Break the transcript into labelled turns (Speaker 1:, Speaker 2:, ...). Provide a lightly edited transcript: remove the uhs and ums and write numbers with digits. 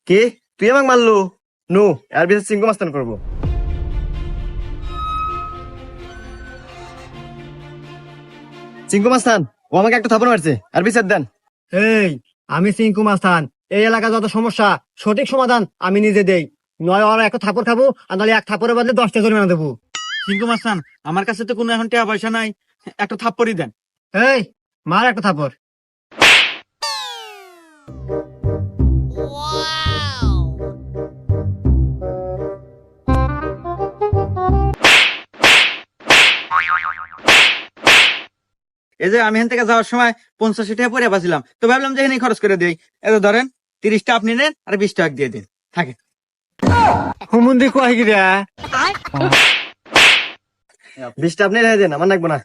Speaker 1: কি তুই আমাকে মারলু? নু এর বিচার চিঙ্কু মাস্তান করবো। চিঙ্কু মাস্তান ও আমাকে একটা থাপড় মারছে, আর বিচার দেন।
Speaker 2: এই, আমি সিংকু মাস্তান। এই এলাকা যত সমস্যা সঠিক সমাধান আমি নিজে দেই। নয় ওরা এক থাপড় খাবো, আর নাহলে এক থাপড়ের বদলে 10টা জরিমানা দেবো।
Speaker 3: সিংকু মাস্তান, আমার কাছে তো কোনো এখন টাকা পয়সা নাই, একটা থাপ্পড়ই দেন।
Speaker 2: এই, মার একটা থাপড়।
Speaker 3: এই যে আমি এখান থেকে যাওয়ার সময় 85 টাকা পরে পাচ্ছিলাম, তো ভাবলাম যে এখানে খরচ করে দিই। এই যে ধরেন 30টা আপনি নেন আর 20 টাকা দিয়ে দিন, থাকে।
Speaker 2: হুমুন্দি কয় গিরা?
Speaker 1: 20টা আপনি রেখে দেন, আমার লাগবো না।